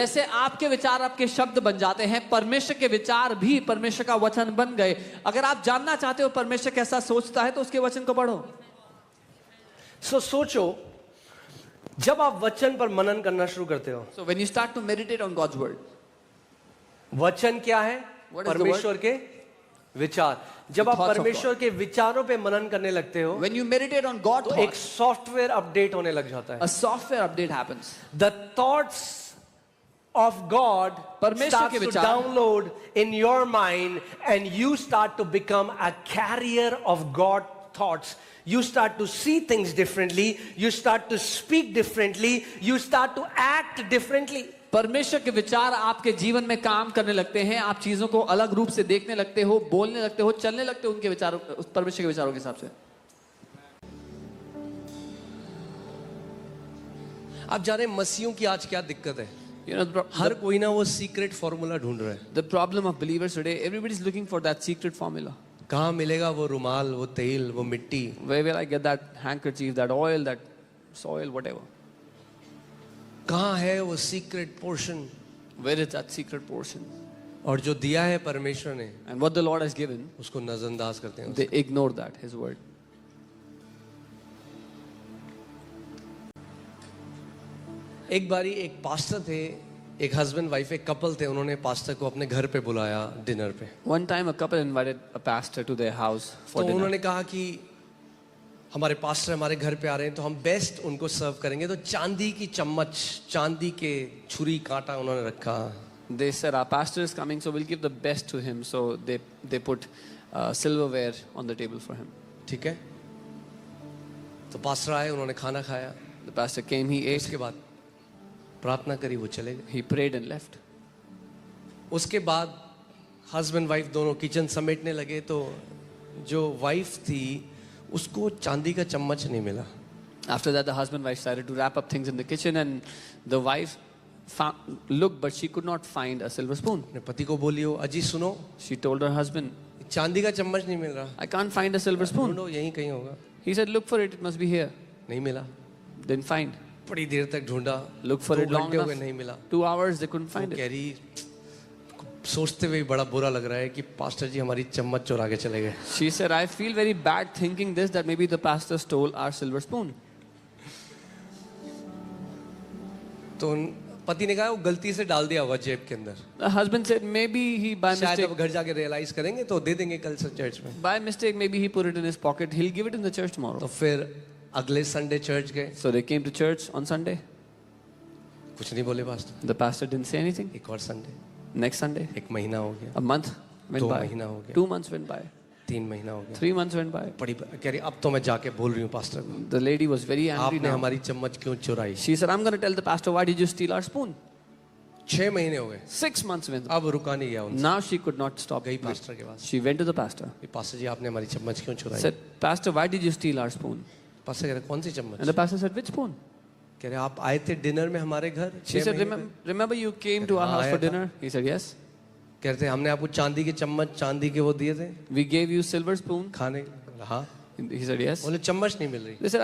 जैसे आपके विचार आपके शब्द बन जाते हैं, परमेश्वर के विचार भी परमेश्वर का वचन बन गए। अगर आप जानना चाहते हो परमेश्वर कैसा सोचता है तो उसके वचन को पढ़ो। सोचो, जब आप वचन पर मनन करना शुरू करते हो, So when you start to meditate on God's word, वचन क्या है? What is the परमेश्वर के विचार। जब आप thoughts of परमेश्वर के विचारों पे मनन करने लगते हो, when you meditate on God's तो एक thoughts, सॉफ्टवेयर अपडेट होने लग जाता है। a software update happens. The thoughts of God परमेश्वर starts के to विचार download in your mind and you start to become a carrier of God thoughts. You start to see things differently, you start to speak differently, you start to act differently. परमेश्वर के विचार आपके जीवन में काम करने लगते हैं। आप चीजों को अलग रूप से देखने लगते हो, बोलने लगते हो, चलने लगते हो उनके विचारों, परमेश्वर के विचारों के हिसाब से। आप जाने मसीहों की आज क्या दिक्कत है? You know, हर कोई ना वो सीक्रेट फॉर्मूला ढूंढ रहा है। the problem of believers today, everybody is looking for that secret formula. कहाँ मिलेगा वो रुमाल, वो तेल, वो मिट्टी? Where will I get that handkerchief, that oil, that soil, whatever? कहाँ है वो secret portion? Where is that secret portion? और जो दिया है परमेश्वर ने, And what the Lord has given, उसको नजरअंदाज करते हैं। they ignore that, His word. एक बारी एक पास्टर थे, एक हस्बैंड वाइफ, एक कपल थे, उन्होंने पास्टर को अपने घर पे बुलाया डिनर पे। One time a couple invited a pastor to their house for तो dinner. उन्होंने कहा कि हमारे पास्टर हमारे घर पे आ रहे हैं तो हम बेस्ट उनको सर्व करेंगे। तो चांदी की चम्मच, चांदी के छुरी कांटा उन्होंने रखा। They said our pastor is coming, so we'll give the best to him. So they put silverware on the table for him. ठीक है, तो पास्टर आए, उन्होंने खाना खाया, The pastor came, he ate, उसके बाद प्रार्थना करी, वो चले गए। he prayed and left. उसके बाद हस्बैंड वाइफ दोनों किचन समेटने लगे तो जो वाइफ थी उसको चांदी का चम्मच नहीं मिला। After that, the husband and wife started to wrap up things in the kitchen, and the wife looked, but she could not find a silver spoon. अपने पति को बोली हो, अजी सुनो, She told her husband, चांदी का चम्मच नहीं मिल रहा, I can't find a silver spoon. ढूंढो, यहीं कहीं होगा। He said, look for it, it must be here. नहीं मिला। Didn't find. बड़ी देर तक ढूंढा, Look for 2 it long घंटे हो गए, enough. नहीं मिला। 2 hours, they couldn't find कह it. रही, सोचते हुए बड़ा बुरा लग रहा है कि पास्टर जी हमारी चम्मच चुरा के चले गए। She said, I feel very bad thinking this, that maybe the pastor stole our silver spoon. तो पति ने कहा वो गलती से डाल दिया होगा जेब के अंदर, The husband said, maybe he by शायद mistake, अब घर जाके रियलाइज करेंगे तो दे देंगे कल से चर्च में। by mistake, maybe he put it in his pocket. He'll give it in the church tomorrow. तो फिर अगले संडे चर्च गए, So they came to church on Sunday. कुछ नहीं बोले pastor. The pastor didn't say anything. एक और Sunday, Next Sunday, एक महीना हो गया, a month went 2 by. महीना हो गया, 2 months went by. 3 महीना हो गया। 3 months went by. बड़ी कह रही अब तो मैं जाके बोल रही हूँ पास्टर को, The lady was very angry आपने now. हमारी चम्मच क्यों चुराई? She said, I'm going to tell the pastor, why did you steal our spoon? 6 महीने हो गए, 6 months went. अब रुका नहीं गया उनसे। Now she could not stop. गई पास्टर के पास, She went to the pastor. Pastor जी आपने हमारी चम्मच क्यों चुराई? Said, Pastor, why did you steal our spoon? Pastor कह रहे कौन सी चम्मच? And the pastor said, which spoon? कह रहे आप आए थे डिनर में हमारे घर She 6 said, महीने पहले? remember you came to our हाँ, house आया for था। dinner? He said, yes. कह रहे थे हमने आपको चांदी के चम्मच, चांदी के वो दिए थे We gave you silver spoon? खाने। हाँ, He said, yes. बोले चम्मच नहीं मिल रही। They said,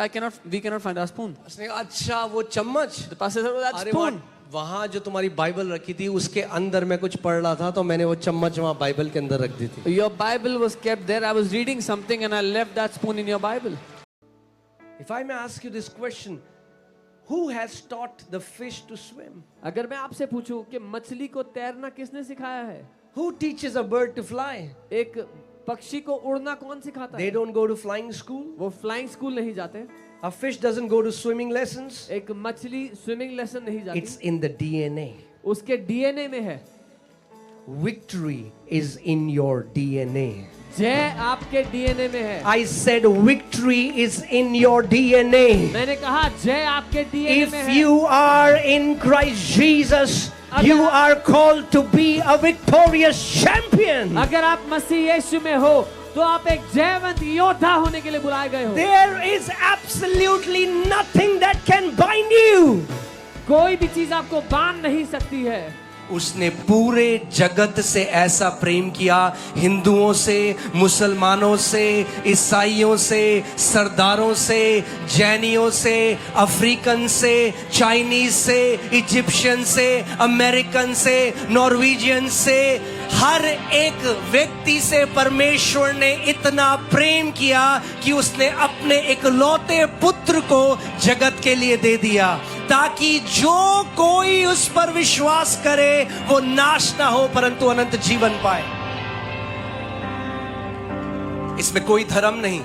we cannot find our spoon. उसने कहा अच्छा वो चम्मच, The pastor said, oh, that अरे spoon. वहाँ जो तुम्हारी बाइबल रखी थी उसके अंदर मैं कुछ पढ़ रहा था तो मैंने वो चम्मच वहाँ बाइबल के अंदर रख दी थी। Your Bible was kept there. I was reading something and I left that spoon in your Bible. If I may ask you this question, who has taught the fish to swim? अगर मैं आपसे पूछूं कि मछली को तैरना किसने सिखाया है? Who teaches a bird to fly? एक पक्षी को उड़ना कौन सिखाता They है? don't go to flying school. वो फ्लाइंग स्कूल नहीं जाते. A fish doesn't go to swimming lessons. एक मछली स्विमिंग लेसन नहीं जाती. It's in the DNA. उसके डीएनए में है. Victory is in your DNA. जय आपके डीएनए में है. I said victory is in your DNA. मैंने कहा जय आपके डीएनए If में है. you are in Christ Jesus, you are called to be a victorious champion. अगर आप मसीह यीशु में हो तो आप एक जयवंत योद्धा होने के लिए बुलाए गए हो. There is absolutely nothing that can bind you. कोई भी चीज आपको बांध नहीं सकती है. उसने पूरे जगत से ऐसा प्रेम किया, हिंदुओं से, मुसलमानों से, ईसाइयों से, सरदारों से, जैनियों से, अफ्रीकन से, चाइनीज से, इजिप्शियन से, अमेरिकन से, नॉर्वेजियन से, हर एक व्यक्ति से परमेश्वर ने इतना प्रेम किया कि उसने अपने इकलौते पुत्र को जगत के लिए दे दिया, ताकि जो कोई उस पर विश्वास करे वो नाश ना हो परंतु अनंत जीवन पाए। इसमें कोई धर्म नहीं।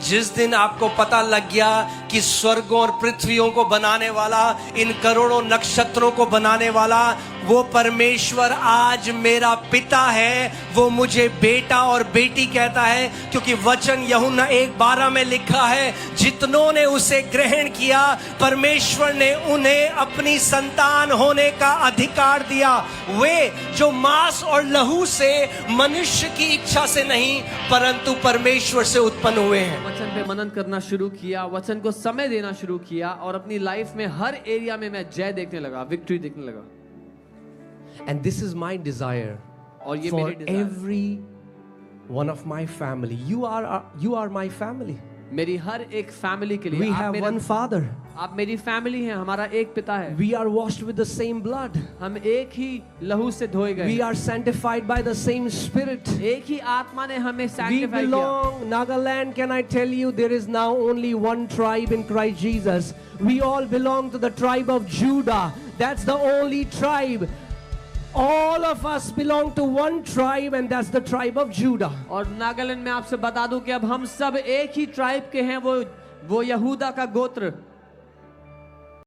जिस दिन आपको पता लग गया कि स्वर्गों और पृथ्वियों को बनाने वाला, इन करोड़ों नक्षत्रों को बनाने वाला वो परमेश्वर आज मेरा पिता है, वो मुझे बेटा और बेटी कहता है, क्योंकि वचन यूहन्ना 1:12 में लिखा है, जितनों ने उसे ग्रहण किया परमेश्वर ने उन्हें अपनी संतान होने का अधिकार दिया। वे जो मांस और लहू से, मनुष्य की इच्छा से नहीं परंतु परमेश्वर से उत्पन्न हुए हैं। वचन पे मनन करना शुरू किया, वचन को समय देना शुरू किया और अपनी लाइफ में हर एरिया में मैं जय देखने लगा, विक्ट्री देखने लगा। And this is my desire और ये for मेरी desire every one of my family. You are my family. मेरी हर एक फैमिली के लिए We have one Father. आप मेरी फैमिली हैं, हमारा एक पिता है, We are washed with the same blood. हम एक ही लहू से धोए गए, We are sanctified by the same Spirit. एक ही आत्मा ने हमें We सैंक्टिफाई किया। belong, Nagaland, can I tell you, there is now only one tribe in Christ Jesus. We all belong to the tribe of Judah. That's the only tribe. All of us belong to one tribe and that's the tribe of Judah. और नागालैंड में आपसे बता दूं कि अब हम सब एक ही ट्राइब के हैं, वो यहूदा का गोत्र।